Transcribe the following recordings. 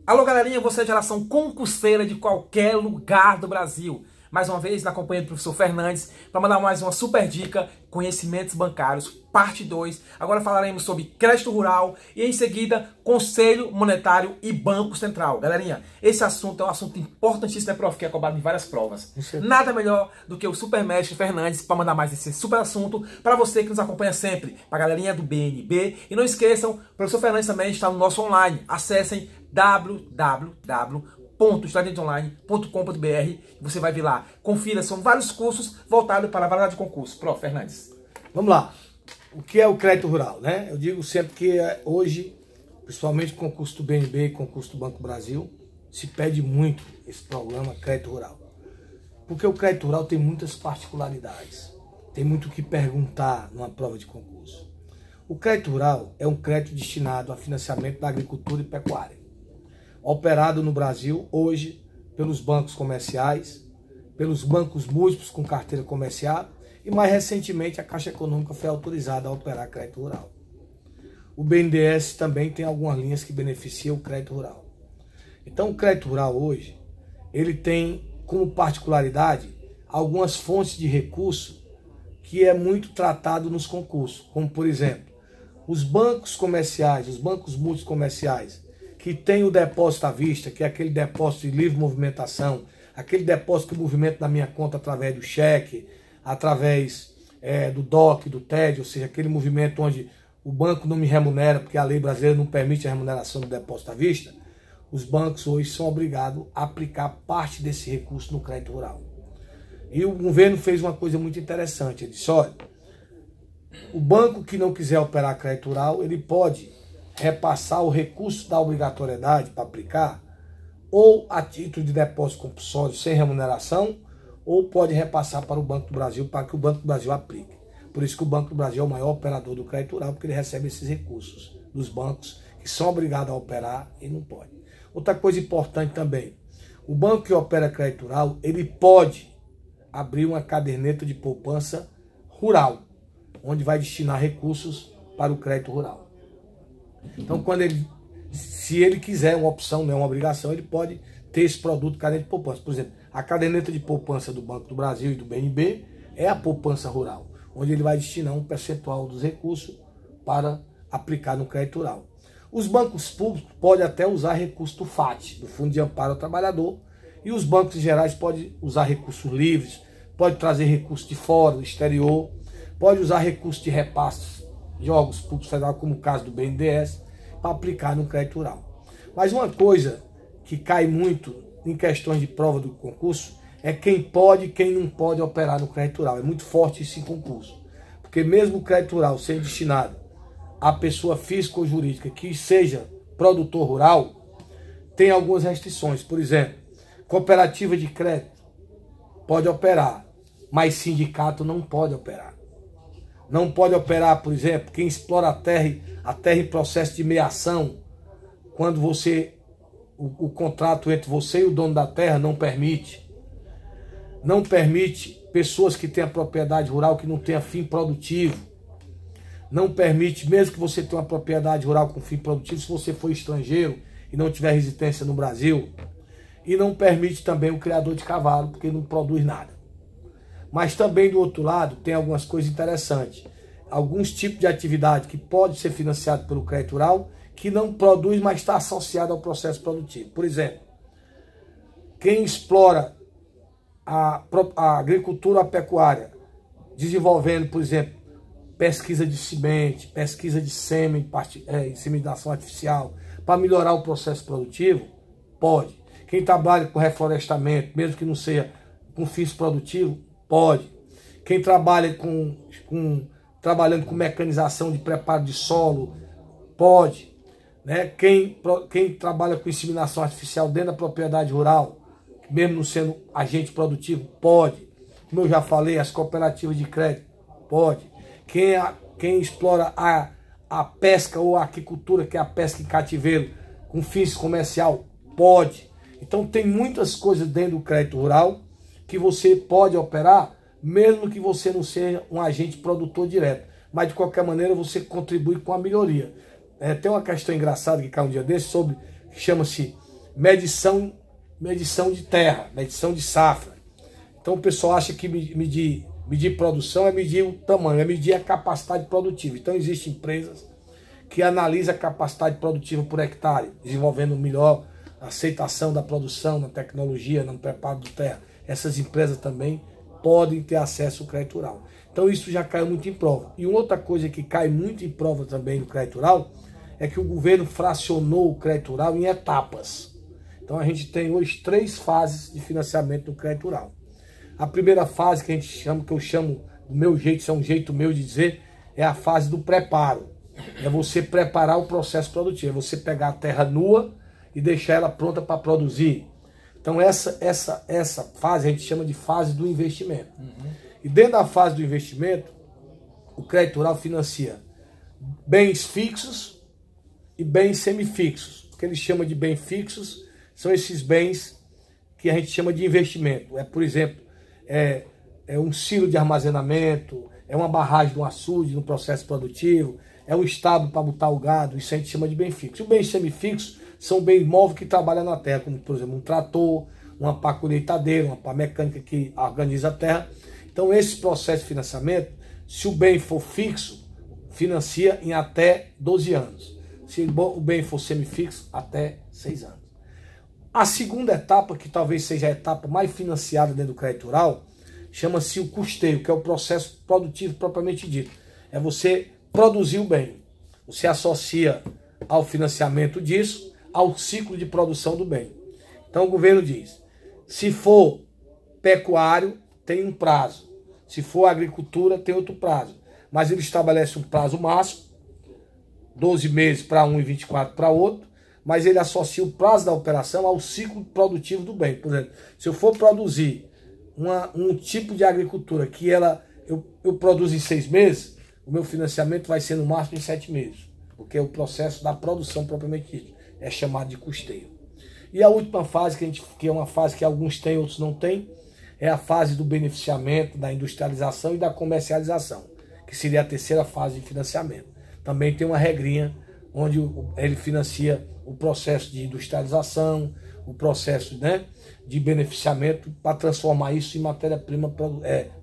Alô galerinha, você é a geração concurseira de qualquer lugar do Brasil. Mais uma vez na companhia do professor Fernandes para mandar mais uma super dica, Conhecimentos Bancários, parte 2. Agora falaremos sobre crédito rural e em seguida Conselho Monetário e Banco Central. Galerinha, esse assunto é um assunto importantíssimo, né, prof, que é cobrado em várias provas. Nada melhor do que o supermestre Fernandes para mandar mais esse super assunto para você que nos acompanha sempre, para a galerinha do BNB. E não esqueçam, o professor Fernandes também está no nosso online. Acessem www.estudanteonline.com.br. Você vai ver lá. Confira, são vários cursos voltados para a variedade de concurso. Prof. Fernandes. Vamos lá. O que é o crédito rural, né? Eu digo sempre que hoje, principalmente concurso do BNB e concurso do Banco do Brasil, se pede muito esse programa crédito rural. Porque o crédito rural tem muitas particularidades. Tem muito o que perguntar numa prova de concurso. O crédito rural é um crédito destinado a financiamento da agricultura e pecuária, operado no Brasil hoje pelos bancos comerciais, pelos bancos múltiplos com carteira comercial e mais recentemente a Caixa Econômica foi autorizada a operar crédito rural. O BNDES também tem algumas linhas que beneficiam o crédito rural. Então o crédito rural hoje, ele tem como particularidade algumas fontes de recurso que é muito tratado nos concursos, como por exemplo, os bancos comerciais, os bancos múltiplos comerciais, que tem o depósito à vista, que é aquele depósito de livre movimentação, aquele depósito que movimenta na minha conta através do cheque, através do DOC, do TED, ou seja, aquele movimento onde o banco não me remunera, porque a lei brasileira não permite a remuneração do depósito à vista. Os bancos hoje são obrigados a aplicar parte desse recurso no crédito rural. E o governo fez uma coisa muito interessante, ele disse, olha, o banco que não quiser operar crédito rural, ele pode repassar o recurso da obrigatoriedade para aplicar ou a título de depósito compulsório sem remuneração ou pode repassar para o Banco do Brasil para que o Banco do Brasil aplique. Por isso que o Banco do Brasil é o maior operador do crédito rural, porque ele recebe esses recursos dos bancos que são obrigados a operar e não pode. Outra coisa importante também, o banco que opera crédito rural, ele pode abrir uma caderneta de poupança rural, onde vai destinar recursos para o crédito rural. Então, se ele quiser uma opção, não é uma obrigação, ele pode ter esse produto caderneta de poupança. Por exemplo, a caderneta de poupança do Banco do Brasil e do BNB é a poupança rural, onde ele vai destinar um percentual dos recursos para aplicar no crédito rural. Os bancos públicos podem até usar recurso do FAT, do Fundo de Amparo ao Trabalhador, e os bancos gerais podem usar recursos livres, pode trazer recursos de fora, do exterior, pode usar recursos de repasses de órgãos públicos federais, como o caso do BNDES, para aplicar no crédito rural. Mas uma coisa que cai muito em questões de prova do concurso é quem pode e quem não pode operar no crédito rural. É muito forte isso em concurso. Porque mesmo o crédito rural sendo destinado à pessoa física ou jurídica que seja produtor rural, tem algumas restrições. Por exemplo, cooperativa de crédito pode operar, mas sindicato não pode operar. Não pode operar, por exemplo, quem explora a terra em processo de meação, quando o contrato entre você e o dono da terra não permite. Não permite pessoas que têm a propriedade rural que não tenha fim produtivo. Não permite, mesmo que você tenha uma propriedade rural com fim produtivo, se você for estrangeiro e não tiver residência no Brasil. E não permite também o criador de cavalo, porque não produz nada. Mas também do outro lado tem algumas coisas interessantes. Alguns tipos de atividade que pode ser financiado pelo crédito rural, que não produz, mas está associado ao processo produtivo. Por exemplo, quem explora a agricultura, a pecuária, desenvolvendo, por exemplo, pesquisa de semente, pesquisa de sêmen, inseminação artificial, para melhorar o processo produtivo, pode. Quem trabalha com reflorestamento, mesmo que não seja com fins produtivos, pode. Quem trabalha trabalhando com mecanização de preparo de solo, pode. Né? Quem trabalha com inseminação artificial dentro da propriedade rural, mesmo não sendo agente produtivo, pode. Como eu já falei, as cooperativas de crédito, pode. Quem explora a pesca ou a aquicultura, que é a pesca em cativeiro, com fins comercial, pode. Então tem muitas coisas dentro do crédito rural que você pode operar, mesmo que você não seja um agente produtor direto. Mas de qualquer maneira você contribui com a melhoria. Tem uma questão engraçada que caiu um dia desse, que chama-se medição de terra, medição de safra. Então o pessoal acha que medir produção é medir o tamanho, é medir a capacidade produtiva. Então existem empresas que analisam a capacidade produtiva por hectare, desenvolvendo melhor a aceitação da produção, na tecnologia, no preparo do terra. Essas empresas também podem ter acesso ao crédito rural. Então isso já caiu muito em prova. E uma outra coisa que cai muito em prova também no crédito rural é que o governo fracionou o crédito rural em etapas. Então a gente tem hoje 3 fases de financiamento do crédito rural. A primeira fase que a gente chama, que eu chamo do meu jeito, isso é um jeito meu de dizer, é a fase do preparo. É você preparar o processo produtivo, é você pegar a terra nua e deixar ela pronta para produzir. Então essa fase a gente chama de fase do investimento. E dentro da fase do investimento, o crédito rural financia bens fixos e bens semifixos. O que ele chama de bens fixos são esses bens que a gente chama de investimento. Por exemplo, é um silo de armazenamento, é uma barragem de um açude no processo produtivo, é um estábulo para botar o gado, isso a gente chama de bem fixo. Os bens semifixos são bens móveis que trabalham na terra, como por exemplo um trator, uma pá colheitadeira, uma pá mecânica que organiza a terra. Então esse processo de financiamento, se o bem for fixo, financia em até 12 anos. Se o bem for semifixo, até 6 anos. A segunda etapa, que talvez seja a etapa mais financiada dentro do crédito rural, chama-se o custeio, que é o processo produtivo propriamente dito. É você produzir o bem. Você associa ao financiamento disso ao ciclo de produção do bem. Então o governo diz, se for pecuário, tem um prazo. Se for agricultura, tem outro prazo. Mas ele estabelece um prazo máximo, 12 meses para um e 24 para outro, mas ele associa o prazo da operação ao ciclo produtivo do bem. Por exemplo, se eu for produzir um tipo de agricultura que eu produzo em 6 meses, o meu financiamento vai ser no máximo em 7 meses, porque o processo da produção propriamente dito é chamado de custeio. E a última fase, que é uma fase que alguns têm, outros não têm, é a fase do beneficiamento, da industrialização e da comercialização, que seria a terceira fase de financiamento. Também tem uma regrinha onde ele financia o processo de industrialização, o processo, né, de beneficiamento para transformar isso em matéria-prima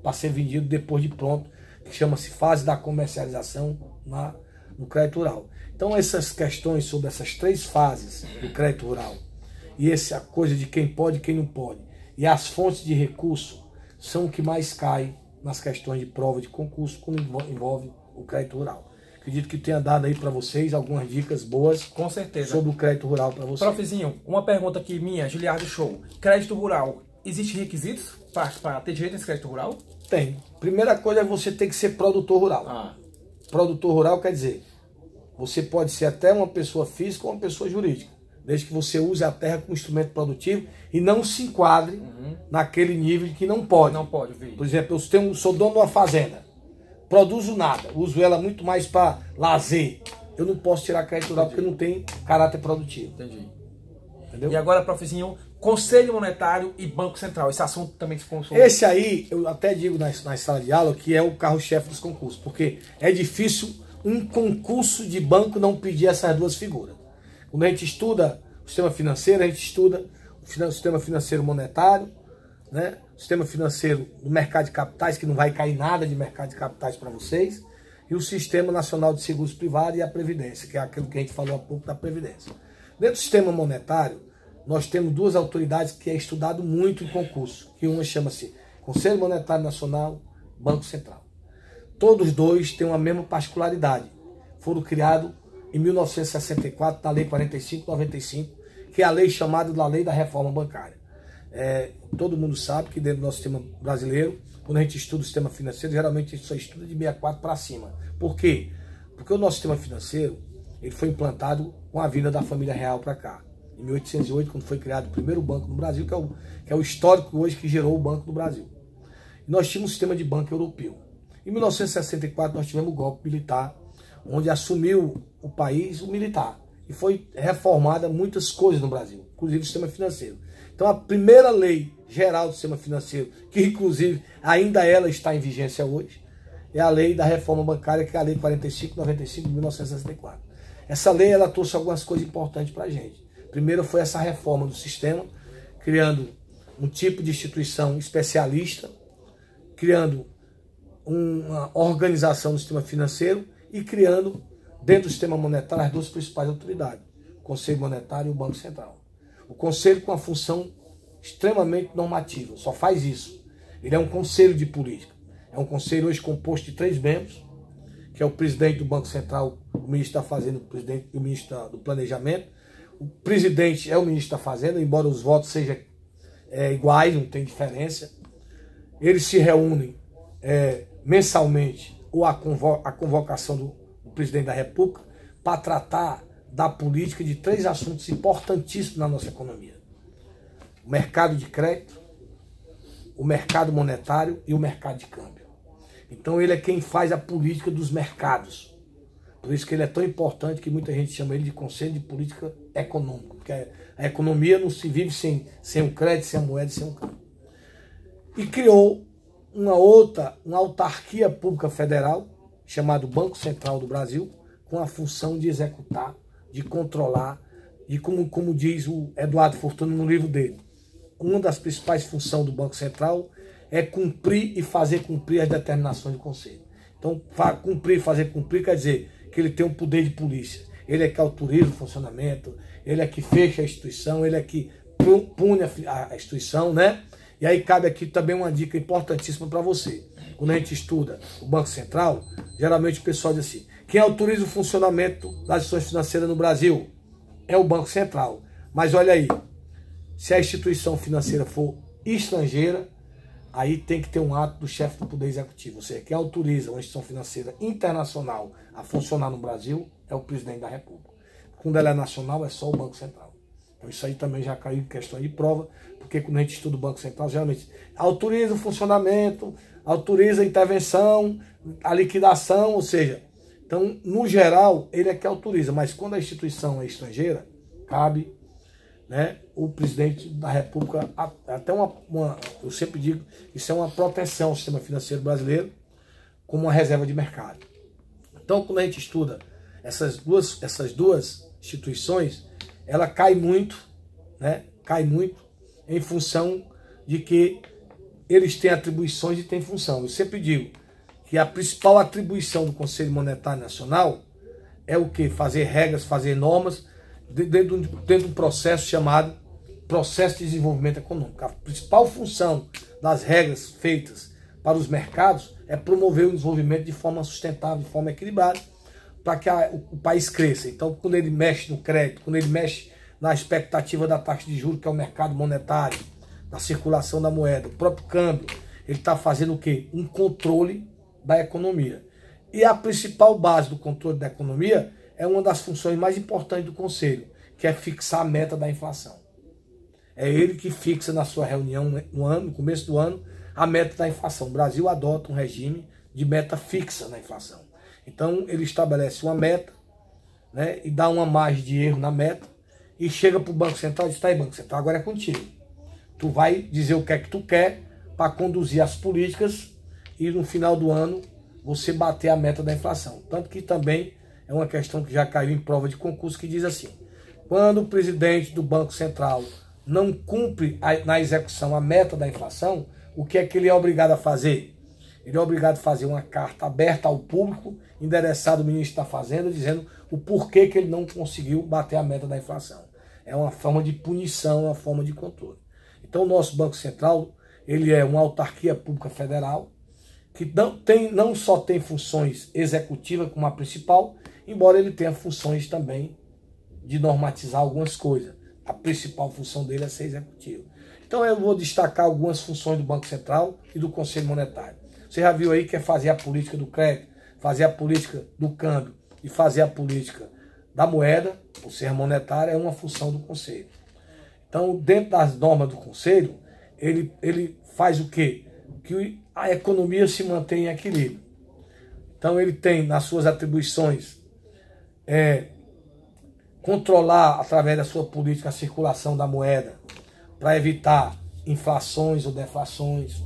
para ser vendido depois de pronto, que chama-se fase da comercialização no crédito rural. Então essas questões sobre essas 3 fases do crédito rural e essa coisa de quem pode e quem não pode e as fontes de recurso são o que mais cai nas questões de prova de concurso quando envolve o crédito rural. Acredito que tenha dado aí para vocês algumas dicas boas. Com certeza. Sobre o crédito rural para vocês. Profezinho, uma pergunta aqui minha, Giliardo Show. Crédito rural, existem requisitos para ter direito a esse crédito rural? Tem. Primeira coisa é você ter que ser produtor rural. Produtor rural quer dizer, você pode ser até uma pessoa física ou uma pessoa jurídica, desde que você use a terra como instrumento produtivo e não se enquadre naquele nível de que não pode. Não pode, filho. Por exemplo, eu sou dono de uma fazenda, produzo nada, uso ela muito mais para lazer. Eu não posso tirar crédito rural porque não tem caráter produtivo. Entendi. Entendeu? E agora, profezinho, Conselho Monetário e Banco Central. Esse assunto também se consome. Esse aí, eu até digo na sala de aula que é o carro-chefe dos concursos, porque é difícil um concurso de banco não pedir essas 2 figuras. Quando a gente estuda o sistema financeiro, a gente estuda o sistema financeiro monetário, né? O sistema financeiro do mercado de capitais, que não vai cair nada de mercado de capitais para vocês, e o Sistema Nacional de Seguros Privados e a Previdência, que é aquilo que a gente falou há pouco da Previdência. Dentro do sistema monetário, nós temos 2 autoridades que é estudado muito em concurso, que uma chama-se Conselho Monetário Nacional, Banco Central. Todos 2 têm uma mesma particularidade. Foram criados em 1964, na Lei 45/95, que é a lei chamada da Lei da Reforma Bancária. Todo mundo sabe que dentro do nosso sistema brasileiro, quando a gente estuda o sistema financeiro, geralmente a gente só estuda de 64 para cima. Por quê? Porque o nosso sistema financeiro ele foi implantado com a vinda da família real para cá. Em 1808, quando foi criado o primeiro banco no Brasil, que é o histórico hoje que gerou o Banco do Brasil. E nós tínhamos um sistema de banco europeu. Em 1964, nós tivemos o golpe militar, onde assumiu o país o militar. E foi reformada muitas coisas no Brasil, inclusive o sistema financeiro. Então a primeira lei geral do sistema financeiro, que inclusive ainda ela está em vigência hoje, é a lei da reforma bancária, que é a lei 45/95 de 1964. Essa lei ela trouxe algumas coisas importantes para a gente. Primeiro foi essa reforma do sistema, criando um tipo de instituição especialista, criando uma organização do sistema financeiro e criando, dentro do sistema monetário, as duas principais autoridades, o Conselho Monetário e o Banco Central. O Conselho com a função extremamente normativa, só faz isso. Ele é um conselho de política. É um conselho hoje composto de 3 membros, que é o presidente do Banco Central, o ministro da Fazenda, o presidente e o ministro do Planejamento. O presidente é o ministro da Fazenda, embora os votos sejam iguais, não tem diferença. Eles se reúnem mensalmente, ou a convocação do presidente da República, para tratar da política de 3 assuntos importantíssimos na nossa economia: o mercado de crédito, o mercado monetário e o mercado de câmbio. Então ele é quem faz a política dos mercados. Por isso que ele é tão importante que muita gente chama ele de Conselho de Política Econômica, porque a economia não se vive sem o crédito, sem a moeda e sem o câmbio. E criou uma autarquia pública federal, chamado Banco Central do Brasil, com a função de executar, de controlar, e como diz o Eduardo Fortuna no livro dele, uma das principais funções do Banco Central é cumprir e fazer cumprir as determinações do Conselho. Então, cumprir e fazer cumprir quer dizer que ele tem um poder de polícia. Ele é que autoriza o funcionamento, ele é que fecha a instituição, ele é que pune a instituição, né? E aí cabe aqui também uma dica importantíssima para você. Quando a gente estuda o Banco Central, geralmente o pessoal diz assim: quem autoriza o funcionamento das instituições financeiras no Brasil é o Banco Central. Mas olha aí, se a instituição financeira for estrangeira, aí tem que ter um ato do chefe do Poder Executivo. Ou seja, quem autoriza uma instituição financeira internacional a funcionar no Brasil é o presidente da República. Quando ela é nacional, é só o Banco Central. Então isso aí também já caiu em questão de prova, porque quando a gente estuda o Banco Central, geralmente autoriza o funcionamento, autoriza a intervenção, a liquidação, ou seja, então, no geral, ele é que autoriza, mas quando a instituição é estrangeira, cabe, né, o presidente da República, até eu sempre digo, isso é uma proteção ao sistema financeiro brasileiro, como uma reserva de mercado. Então, quando a gente estuda essas duas instituições, ela cai muito, né, em função de que eles têm atribuições e têm função. Eu sempre digo que a principal atribuição do Conselho Monetário Nacional é o quê? Fazer regras, fazer normas, dentro de um processo chamado Processo de Desenvolvimento Econômico. A principal função das regras feitas para os mercados é promover o desenvolvimento de forma sustentável, de forma equilibrada, para que o país cresça. Então, quando ele mexe no crédito, quando ele mexe na expectativa da taxa de juros, que é o mercado monetário, na circulação da moeda, o próprio câmbio, ele está fazendo o quê? Um controle da economia. E a principal base do controle da economia é uma das funções mais importantes do Conselho, que é fixar a meta da inflação. É ele que fixa na sua reunião no começo do ano, a meta da inflação. O Brasil adota um regime de meta fixa na inflação. Então ele estabelece uma meta, né, e dá uma margem de erro na meta, e chega para o Banco Central e diz: tá aí, Banco Central, agora é contigo. Tu vai dizer o que é que tu quer para conduzir as políticas e no final do ano você bater a meta da inflação. Tanto que também é uma questão que já caiu em prova de concurso, que diz assim: quando o presidente do Banco Central não cumpre na execução a meta da inflação, o que é que ele é obrigado a fazer? Ele é obrigado a fazer uma carta aberta ao público, endereçada ao ministro da Fazenda, dizendo o porquê que ele não conseguiu bater a meta da inflação. É uma forma de punição, uma forma de controle. Então o nosso Banco Central, ele é uma autarquia pública federal, que não só tem funções executivas como a principal, embora ele tenha funções também de normatizar algumas coisas. A principal função dele é ser executivo. Então eu vou destacar algumas funções do Banco Central e do Conselho Monetário. Você já viu aí que é fazer a política do crédito, fazer a política do câmbio e fazer a política da moeda, o ser monetário, é uma função do Conselho. Então, dentro das normas do Conselho, ele faz o quê? Que a economia se mantém em equilíbrio. Então ele tem nas suas atribuições controlar através da sua política a circulação da moeda para evitar inflações ou deflações.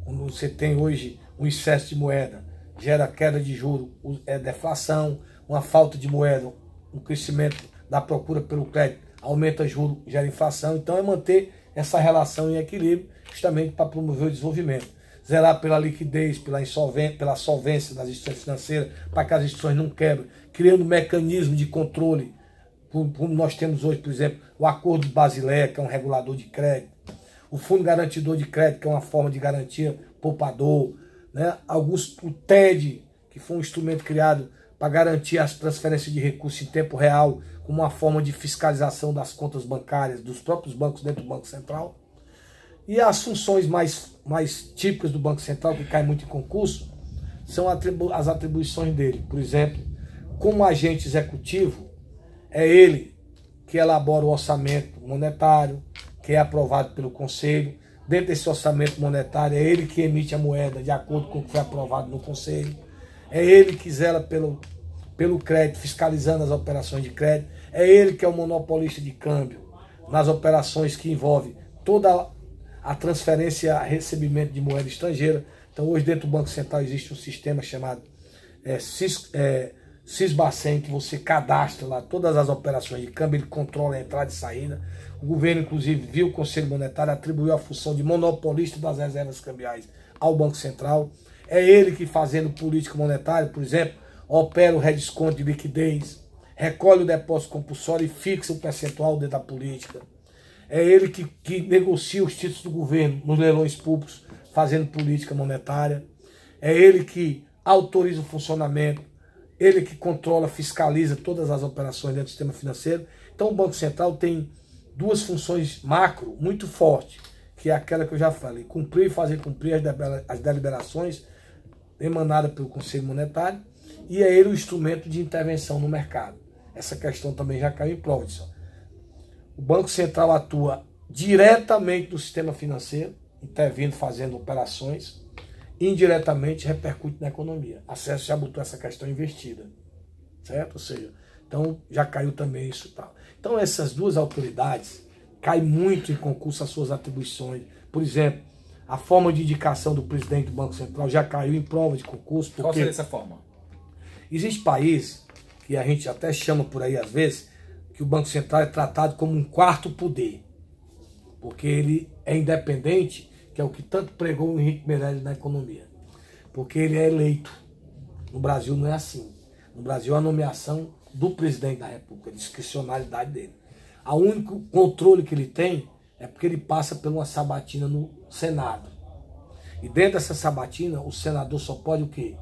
Quando você tem hoje um excesso de moeda, gera queda de juros, deflação, uma falta de moeda, um crescimento da procura pelo crédito, aumenta juros, gera inflação. Então é manter essa relação em equilíbrio, justamente para promover o desenvolvimento. Zelar pela liquidez, pela solvência das instituições financeiras, para que as instituições não quebrem, criando mecanismos de controle, como nós temos hoje, por exemplo, o Acordo de Basileia, que é um regulador de crédito, o Fundo Garantidor de Crédito, que é uma forma de garantia poupador, né? O TED, que foi um instrumento criado para garantir as transferências de recursos em tempo real, como uma forma de fiscalização das contas bancárias dos próprios bancos dentro do Banco Central. E as funções mais típicas do Banco Central, que cai muito em concurso, são as atribuições dele. Por exemplo, como agente executivo, é ele que elabora o orçamento monetário, que é aprovado pelo Conselho. Dentro desse orçamento monetário, é ele que emite a moeda de acordo com o que foi aprovado no Conselho. É ele que zela pelo crédito, fiscalizando as operações de crédito. É ele que é o monopolista de câmbio nas operações que envolvem toda a transferência e recebimento de moeda estrangeira. Então hoje dentro do Banco Central existe um sistema chamado Sisbacen, que você cadastra lá todas as operações de câmbio, ele controla a entrada e saída. O governo, inclusive, viu o Conselho Monetário, atribuiu a função de monopolista das reservas cambiais ao Banco Central. É ele que, fazendo política monetária, por exemplo, opera o redesconto de liquidez, recolhe o depósito compulsório e fixa o percentual dentro da política. É ele que negocia os títulos do governo nos leilões públicos, fazendo política monetária. É ele que autoriza o funcionamento, ele que controla, fiscaliza todas as operações dentro do sistema financeiro. Então o Banco Central tem duas funções macro muito fortes, que é aquela que eu já falei, cumprir e fazer cumprir as deliberações emanadas pelo Conselho Monetário, e é ele o instrumento de intervenção no mercado. Essa questão também já caiu em prova disso. O Banco Central atua diretamente no sistema financeiro, intervindo, fazendo operações, indiretamente repercute na economia. A SESC já botou essa questão investida, certo? Ou seja, então já caiu também isso e tal. Então essas duas autoridades caem muito em concurso as suas atribuições. Por exemplo, a forma de indicação do presidente do Banco Central já caiu em prova de concurso. Qual seria essa forma? Existe país que a gente até chama por aí às vezes, que o Banco Central é tratado como um quarto poder, porque ele é independente, que é o que tanto pregou o Henrique Meirelles na economia, porque ele é eleito. No Brasil não é assim. No Brasil a nomeação do presidente da República, a discricionalidade dele. O único controle que ele tem é porque ele passa por uma sabatina no Senado. E dentro dessa sabatina, o senador só pode o quê?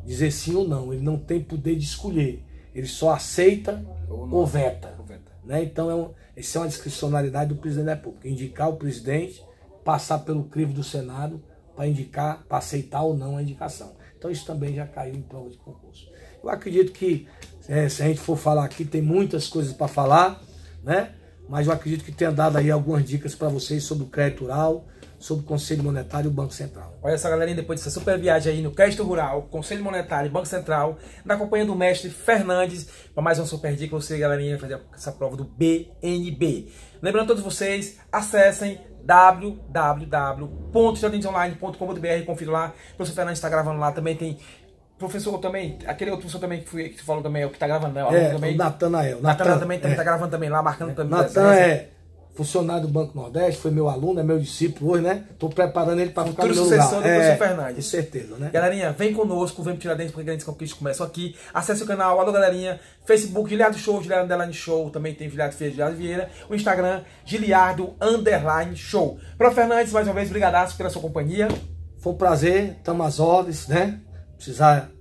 Dizer sim ou não. Ele não tem poder de escolher. Ele só aceita ou veta. Né? Então, essa é uma discricionalidade do presidente da República. Indicar o presidente, passar pelo crivo do Senado para indicar, para aceitar ou não a indicação. Então, isso também já caiu em prova de concurso. Eu acredito que, se a gente for falar aqui, tem muitas coisas para falar, né? Mas eu acredito que tenha dado aí algumas dicas para vocês sobre o crédito rural, sobre o Conselho Monetário e o Banco Central. Olha só, galerinha, depois dessa super viagem aí no crédito rural, Conselho Monetário e Banco Central, na companhia do mestre Fernandes, para mais uma super dica, você, galerinha, fazer essa prova do BNB. Lembrando a todos vocês, acessem www.estudantemsonline.com.br, confira lá, o professor Fernandes está gravando lá, também tem professor também, aquele outro professor também que você falou também, é o que está gravando, né? O Natanael. Natan também está gravando também lá, marcando também. Natan é funcionário do Banco Nordeste, foi meu aluno, é meu discípulo hoje, né? Estou preparando ele para ficar no meu lugar. Sucessor do professor Fernandes. Com certeza, né? Galerinha, vem conosco, vem pro Tiradentes, porque grandes conquistas começam aqui. Acesse o canal, alô galerinha, Facebook, Giliardo Show, Giliardo Underline Show, também tem Giliardo Feira, Giliardo Vieira, o Instagram, Giliardo Underline Show. Prof. Fernandes, mais uma vez, brigadaço pela sua companhia. Foi um prazer, estamos às ordens, né? Precisar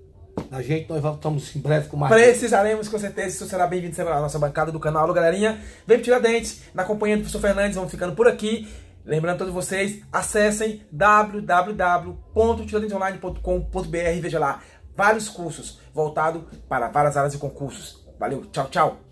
da gente, nós estamos em breve com mais. Precisaremos, com certeza, isso será bem-vindo sempre à nossa bancada do canal. Alô, galerinha, vem pro Tiradentes, na companhia do professor Fernandes, vamos ficando por aqui. Lembrando a todos vocês, acessem www.tiradentesonline.com.br e veja lá vários cursos voltados para várias áreas de concursos. Valeu, tchau, tchau!